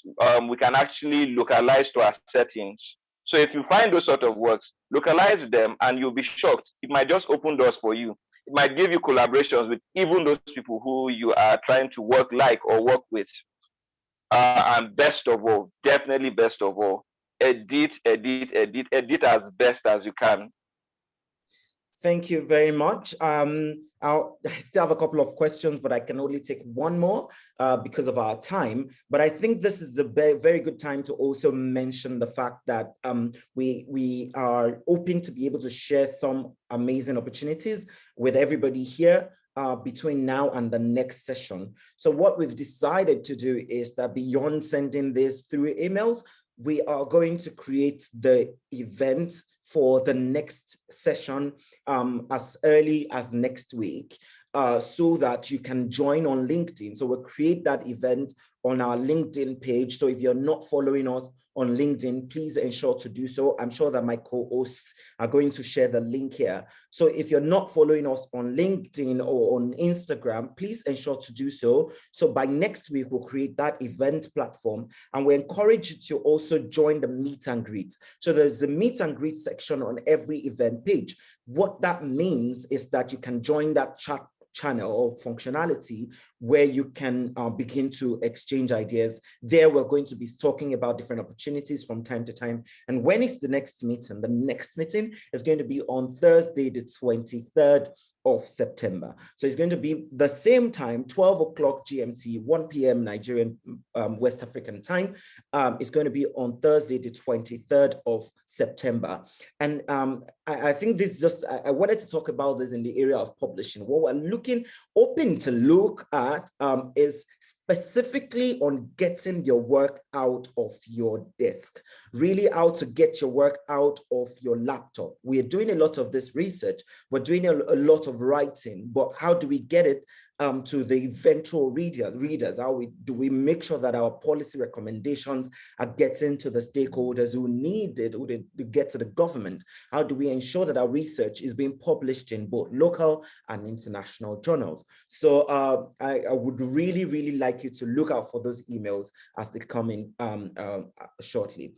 we can actually localize to our settings. So if you find those sort of works, localize them and you'll be shocked. It might just open doors for you. It might give you collaborations with even those people who you are trying to work like or work with. And best of all, definitely best of all, edit as best as you can. Thank you very much. I still have a couple of questions, but I can only take one more because of our time. But I think this is a very good time to also mention the fact that we are hoping to be able to share some amazing opportunities with everybody here between now and the next session. So what we've decided to do is that beyond sending this through emails, we are going to create the event for the next session as early as next week so that you can join on LinkedIn. So we'll create that event on our LinkedIn page. So if you're not following us on LinkedIn, please ensure to do so. I'm sure that my co-hosts are going to share the link here. So if you're not following us on LinkedIn or on Instagram, please ensure to do so. So by next week, we'll create that event platform, and we encourage you to also join the meet and greet. So there's a meet and greet section on every event page. What that means is that you can join that chat channel or functionality where you can begin to exchange ideas. There we're going to be talking about different opportunities from time to time. And when is the next meeting? The next meeting is going to be on Thursday, the 23rd of September. So it's going to be the same time, 12 o'clock GMT, 1 p.m. Nigerian West African time. It's going to be on Thursday, the 23rd of September. And I think this just, I wanted to talk about this in the area of publishing. What we're hoping to look at is specifically on getting your work out of your desk, really how to get your work out of your laptop. We are doing a lot of this research. We're doing a lot of writing, but how do we get it to the eventual readers? How do we make sure that our policy recommendations are getting to the stakeholders who need it, who to get to the government? How do we ensure that our research is being published in both local and international journals? So I would really like you to look out for those emails as they come in shortly.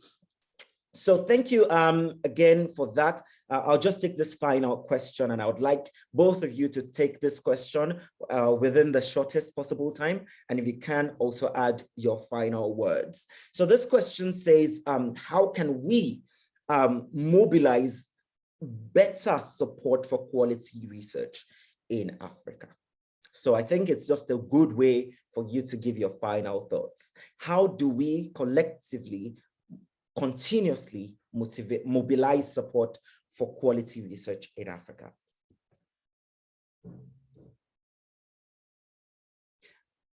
So thank you again for that. I'll just take this final question, and I would like both of you to take this question within the shortest possible time. And if you can, also add your final words. So this question says, how can we mobilize better support for quality research in Africa? So I think it's just a good way for you to give your final thoughts. How do we collectively continuously mobilize support for quality research in Africa?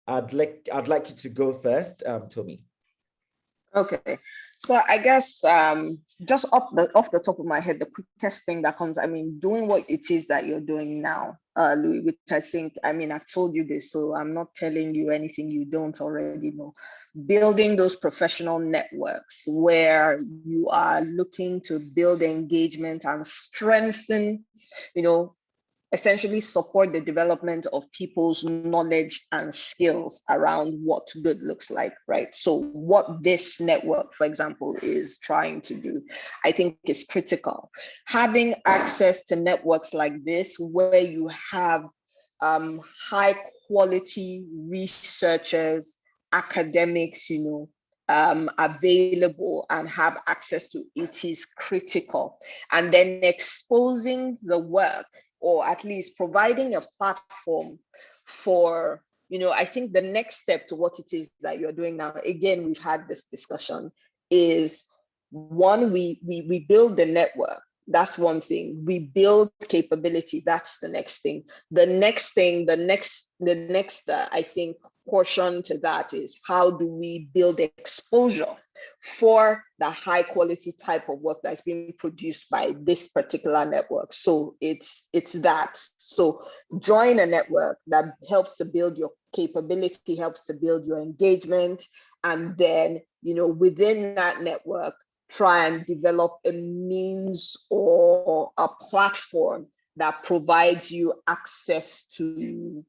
I'd like you to go first, Tomi. Okay, so I guess just off the top of my head, the quickest thing that comes, I mean, doing what it is that you're doing now, Louis, which I think, I mean, I've told you this, so I'm not telling you anything you don't already know. Building those professional networks where you are looking to build engagement and strengthen, you know, essentially support the development of people's knowledge and skills around what good looks like, right? So what this network, for example, is trying to do, I think is critical. Having access to networks like this, where you have high quality researchers, academics, you know, available and have access to it is critical. And then exposing the work, or at least providing a platform for, you know, I think the next step to what it is that you're doing now, again, we've had this discussion, is one, we build the network. That's one thing. We build capability. That's the next thing. The next, I think, portion to that is how do we build exposure for the high quality type of work that's being produced by this particular network. So it's that. So join a network that helps to build your capability, helps to build your engagement, and then, you know, within that network, try and develop a means or a platform that provides you access to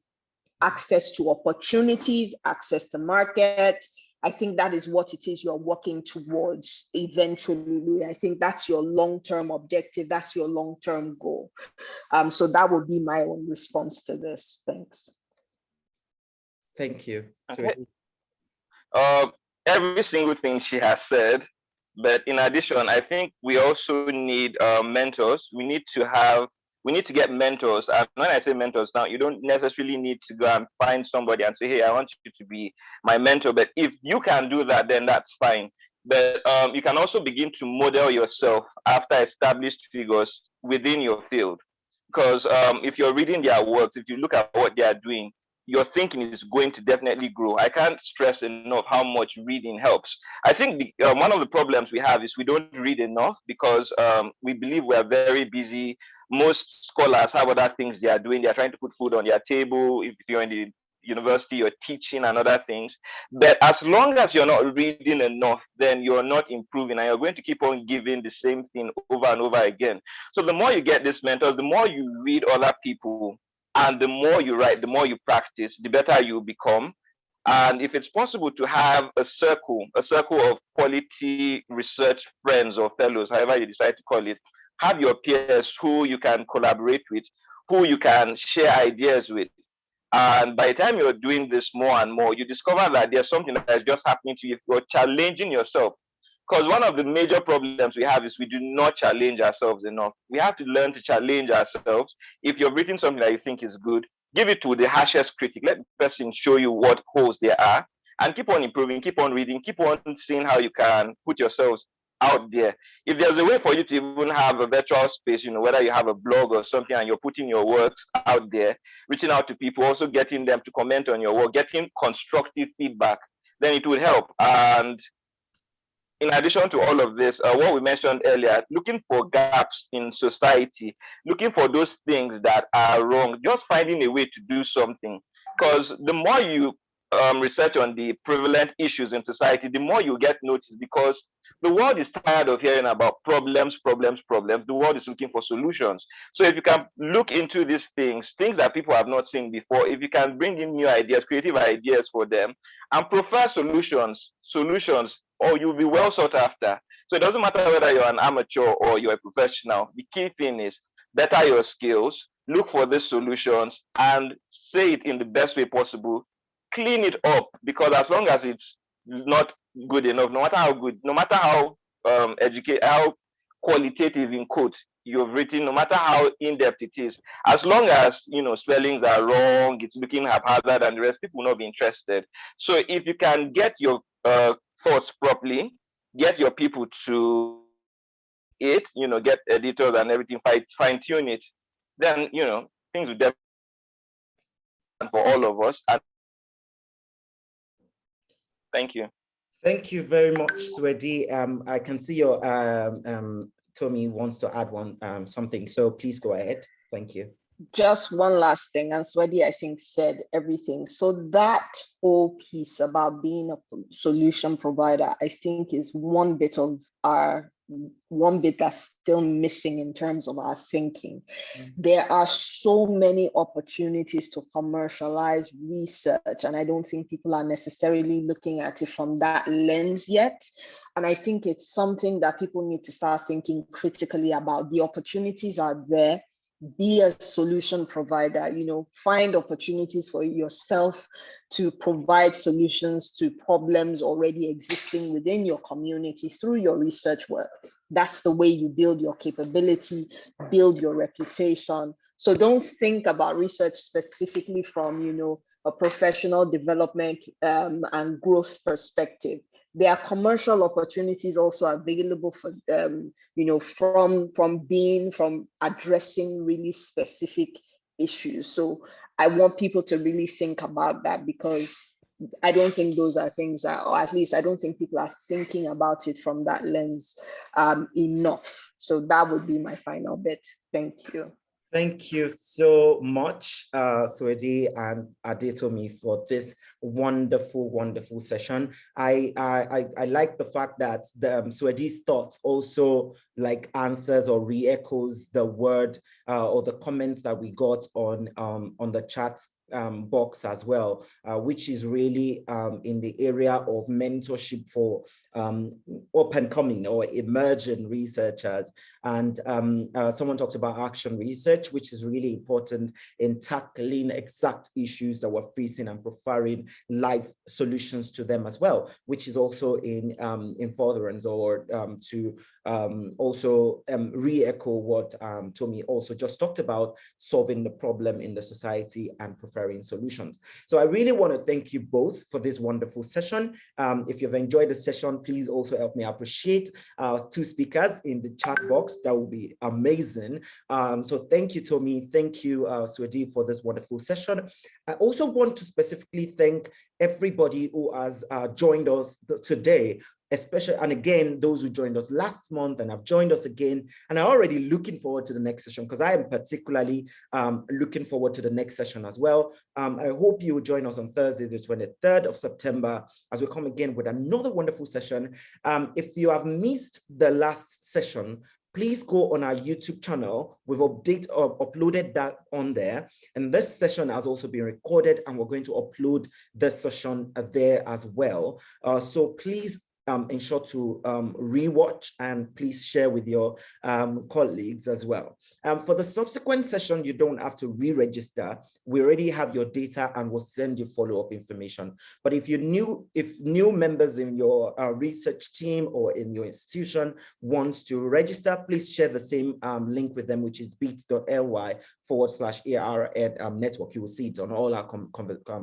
opportunities, access to market. I think that is what it is you're working towards eventually. I think that's your long-term objective. That's your long-term goal. So that would be my own response to this. Thanks. Thank you. Okay. Every single thing she has said, but in addition, I think we also need mentors. We need to get mentors. And when I say mentors now, you don't necessarily need to go and find somebody and say, hey, I want you to be my mentor. But if you can do that, then that's fine. But you can also begin to model yourself after established figures within your field. Because if you're reading their works, if you look at what they are doing, your thinking is going to definitely grow. I can't stress enough how much reading helps. I think one of the problems we have is we don't read enough because we believe we're very busy. Most scholars have other things they are doing. They're trying to put food on their table. If you're in the university, you're teaching and other things. But as long as you're not reading enough, then you're not improving and you're going to keep on giving the same thing over and over again. So the more you get these mentors, the more you read other people, and the more you write, the more you practice, the better you become. And if it's possible to have a circle of quality research friends or fellows, however you decide to call it, have your peers who you can collaborate with, who you can share ideas with. And by the time you're doing this more and more, you discover that there's something that is just happening to you. You're challenging yourself. Because one of the major problems we have is we do not challenge ourselves enough. We have to learn to challenge ourselves. If you've written something that you think is good, give it to the harshest critic. Let the person show you what holes there are and keep on improving, keep on reading, keep on seeing how you can put yourselves out there. If there's a way for you to even have a virtual space, you know, whether you have a blog or something and you're putting your works out there, reaching out to people, also getting them to comment on your work, getting constructive feedback, then it would help. And in addition to all of this, what we mentioned earlier, looking for gaps in society, looking for those things that are wrong, just finding a way to do something. Because the more you research on the prevalent issues in society, the more you get noticed, because the world is tired of hearing about problems. The world is looking for solutions. So if you can look into these things that people have not seen before, if you can bring in new ideas, creative ideas for them, and prefer solutions, or you'll be well sought after. So it doesn't matter whether you're an amateur or you're a professional. The key thing is better your skills, look for these solutions, and say it in the best way possible. Clean it up, because as long as it's not good enough, no matter how good, no matter how how qualitative in quote you've written, no matter how in-depth it is, as long as, you know, spellings are wrong, it's looking haphazard and the rest, people will not be interested. So if you can get your thoughts properly, get your people to it, you know, get editors and everything, fine-tune it, then, you know, things will definitely for all of us. And thank you. Thank you very much, Swedi. I can see your Tommy wants to add something, so please go ahead. Thank you. Just one last thing, and Swedi, I think, said everything. So that whole piece about being a solution provider, I think, is one bit that's still missing in terms of our thinking. There are so many opportunities to commercialize research, and I don't think people are necessarily looking at it from that lens yet. And I think it's something that people need to start thinking critically about. The opportunities are there. Be a solution provider, you know, find opportunities for yourself to provide solutions to problems already existing within your community through your research work. That's the way you build your capability, build your reputation. So don't think about research specifically from, you know, a professional development and growth perspective. There are commercial opportunities also available for you know, from addressing really specific issues. So I want people to really think about that, because I don't think those are things that, or at least I don't think people are thinking about it from that lens enough. So that would be my final bit. Thank you. Thank you so much, Swedi and Adetomi, for this wonderful, wonderful session. I like the fact that the Swedi's thoughts also like answers or re-echoes the word or the comments that we got on the chat box as well, which is really in the area of mentorship for up and coming or emerging researchers. And someone talked about action research, which is really important in tackling exact issues that we're facing and providing live solutions to them as well, which is also in furtherance or to also re-echo what Tommy also just talked about, solving the problem in the society and preferring solutions. So I really want to thank you both for this wonderful session. If you've enjoyed the session, please also help me appreciate our two speakers in the chat box. That would be amazing. So thank you, Tommy. Thank you, Swedi, for this wonderful session. I also want to specifically thank everybody who has joined us today, especially, and again, those who joined us last month and have joined us again, and are already looking forward to the next session, because I am particularly looking forward to the next session as well. I hope you will join us on Thursday, the 23rd of September, as we come again with another wonderful session. If you have missed the last session, please go on our YouTube channel. We've uploaded that on there. And this session has also been recorded, and we're going to upload this session there as well. So please ensure to rewatch, and please share with your colleagues as well. For the subsequent session, you don't have to re-register. We already have your data and we'll send you follow-up information. But if new members in your research team or in your institution wants to register, please share the same link with them, which is bit.ly/ARN network. You will see it on all our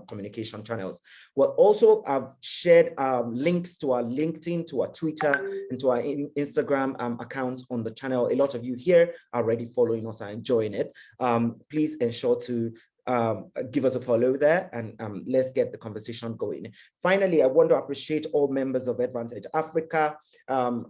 communication channels. We'll also have shared links to our LinkedIn, to our Twitter, and to our Instagram accounts on the channel. A lot of you here are already following us and enjoying it. Please ensure to give us a follow there, and let's get the conversation going. Finally, I want to appreciate all members of Advantage Africa,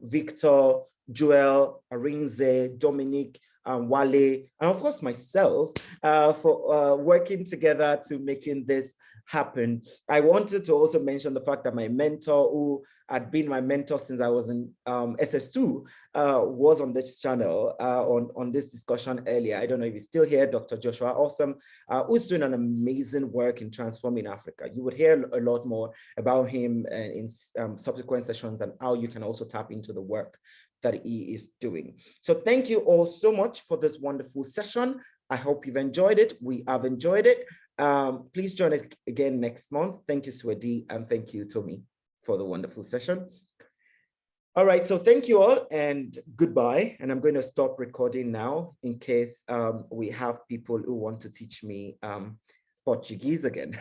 Victor, Joel, Arinze, Dominic, Wale, and of course myself for working together to making this happen. I wanted to also mention the fact that my mentor, who had been my mentor since I was in SS2, was on this channel on this discussion earlier. I don't know if he's still here, Dr. Joshua Awesome, who's doing an amazing work in transforming Africa. You would hear a lot more about him in subsequent sessions, and how you can also tap into the work that he is doing. So thank you all so much for this wonderful session. I hope you've enjoyed it. We have enjoyed it. Please join us again next month. Thank you, Swedi, and thank you, Tommy, for the wonderful session. All right, so thank you all and goodbye. And I'm going to stop recording now in case we have people who want to teach me Portuguese again.